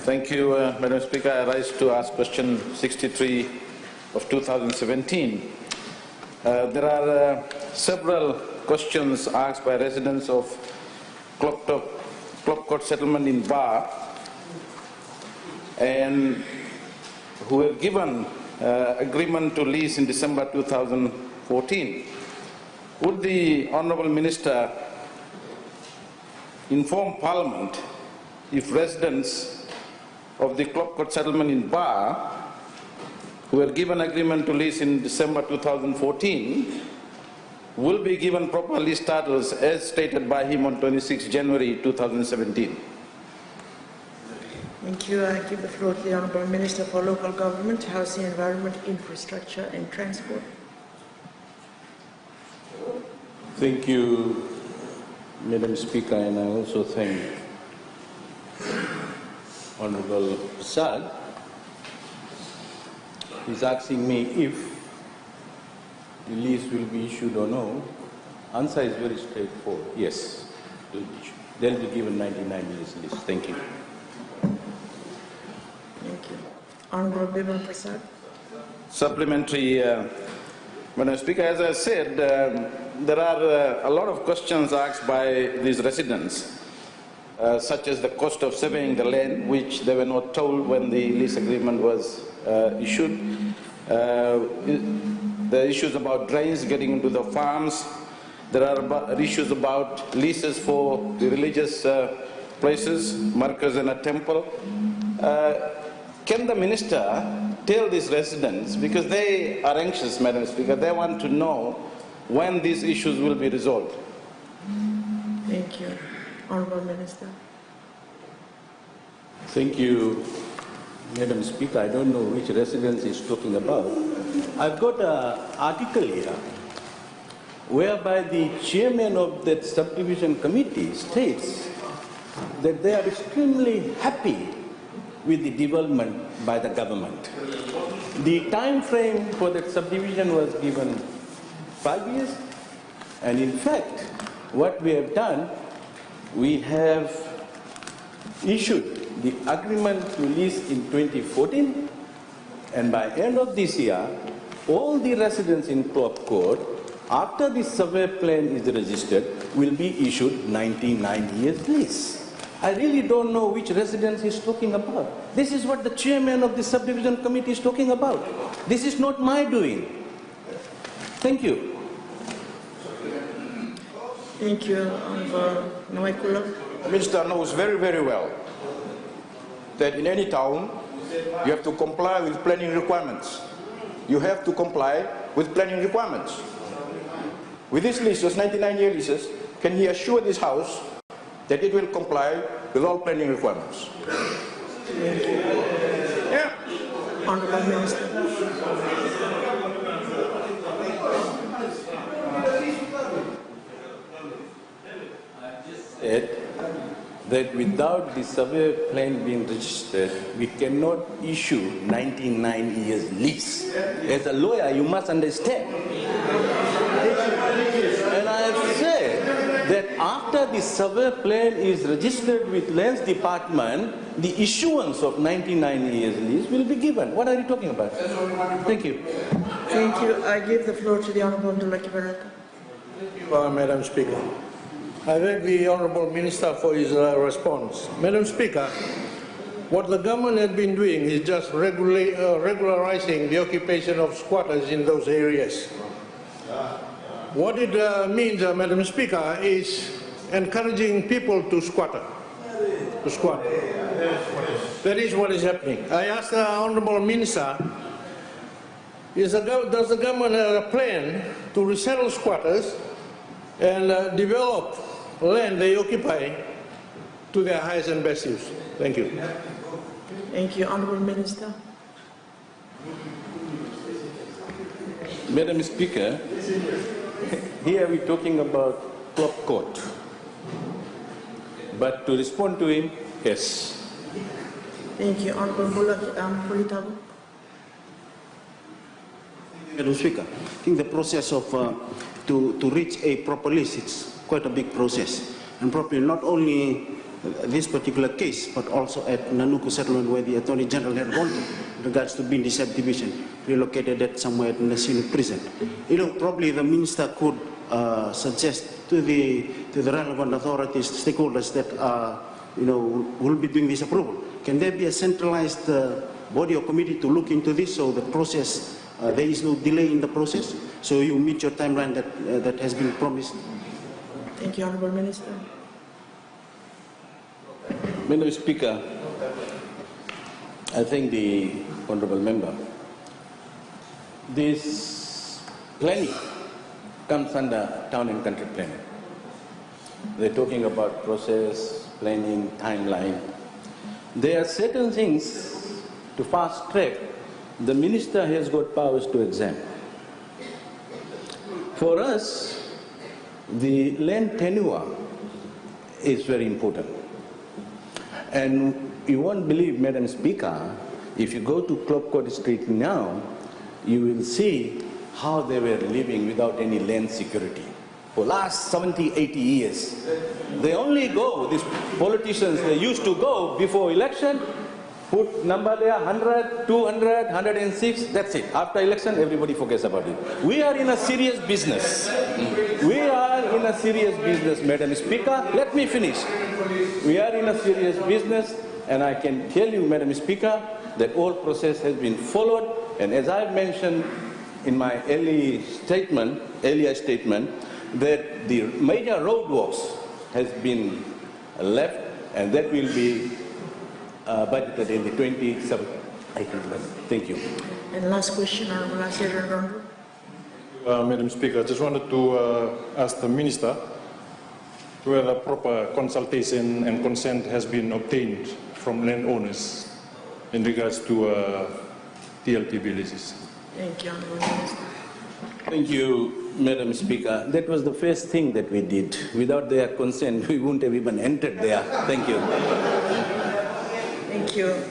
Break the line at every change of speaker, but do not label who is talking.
Thank you, Madam Speaker. I rise to ask question 63 of 2017. There are several questions asked by residents of Klopkot settlement in Ba, and who were given agreement to lease in December 2014. Would the Honourable Minister inform Parliament if residents of the Klopkot settlement in Ba, who were given agreement to lease in December 2014, will be given proper lease status as stated by him on 26 January 2017?
Thank you. I give the floor to the Honourable Minister for Local Government, Housing, Environment, Infrastructure and Transport.
Thank you, Madam Speaker, and I also thank Honourable Prasad. He's asking me if the lease will be issued or no. Answer is very straightforward. Yes, it will be issued. They'll be given 99 years lease. Thank you.
Thank you. Honourable Bimal Prasad.
Supplementary, Madam Speaker, as I said, there are a lot of questions asked by these residents, such as the cost of surveying the land, which they were not told when the lease agreement was issued. The issues about drains getting into the farms. There are issues about leases for the religious places, Markaz and a temple. Can the Minister tell these residents, because they are anxious, Madam Speaker, they want to know when these issues will be resolved?
Thank you. Honourable Minister.
Thank you, Madam Speaker. I don't know which residents he's talking about. I've got an article here whereby the chairman of that subdivision committee states that they are extremely happy with the development by the government. The time frame for that subdivision was given 5 years, and in fact, what we have done, we have issued the agreement to lease in 2014, and by end of this year, all the residents in Klopkot, after the survey plan is registered, will be issued 99 years lease. I really don't know which residents he's talking about. This is what the chairman of the subdivision committee is talking about. This is not my doing. Thank you.
Thank you, Honourable Nawaikula.
The Minister knows very, very well that in any town, you have to comply with planning requirements. You have to comply with planning requirements. With this lease, those 99-year leases, can he assure this House that it will comply with all planning requirements?
Thank you.
Yeah.
Honourable Minister.
Said that without the survey plan being registered, we cannot issue 99 years lease. As a lawyer, you must understand. And I have said that after the survey plan is registered with Lands Department, the issuance of 99 years lease will be given. What are you talking about? Thank you.
Thank you. I give the floor to the Honourable Ndulaki Baraka.
Madam Speaker. I thank the Honourable Minister for his response. Madam Speaker, what the government has been doing is just regularizing the occupation of squatters in those areas. What it means, Madam Speaker, is encouraging people to squat. That is what is happening. I asked the Honourable Minister, does the government have a plan to resettle squatters and develop land they occupy to their highest and best use? Thank you.
Thank you. Honourable Minister.
Madam Speaker, here we're talking about Klopkot. But to respond to him, yes.
Thank you. Honourable Bulitabu.
Madam Speaker, I think the process of to reach a proper list, it's quite a big process. And probably not only this particular case, but also at Nanuku settlement where the Attorney General had gone to in regards to Bindi subdivision, relocated it somewhere at Nasinu prison. Probably the minister could suggest to the relevant authorities, stakeholders that will be doing this approval. Can there be a centralized body or committee to look into this so the process, there is no delay in the process, so you meet your timeline that has been promised?
Thank you, Honourable Minister.
Madam Speaker, I thank the Honourable Member. This planning comes under Town and Country Planning. They're talking about process, planning, timeline. There are certain things to fast track. The Minister has got powers to examine. For us, the land tenure is very important. And you won't believe, Madam Speaker, if you go to Club Court Street now, you will see how they were living without any land security. For last 70, 80 years. They only go, these politicians, they used to go before election, put number there, 100, 200, 106, that's it. After election, everybody forgets about it. We are in a serious business. We are in a serious business, Madam Speaker. Let me finish. We are in a serious business, and I can tell you, Madam Speaker, that all process has been followed, and as I mentioned in my earlier statement, that the major roadworks has been left, and that will be budgeted in the 27th. Thank you.
And last question, Honourable Asier Rondo.
Madam Speaker, I just wanted to ask the Minister whether proper consultation and consent has been obtained from landowners in regards to TLT villages.
Thank you, Honourable Minister.
Thank you, Madam Speaker. That was the first thing that we did. Without their consent, we wouldn't have even entered there. Thank you.
Thank you.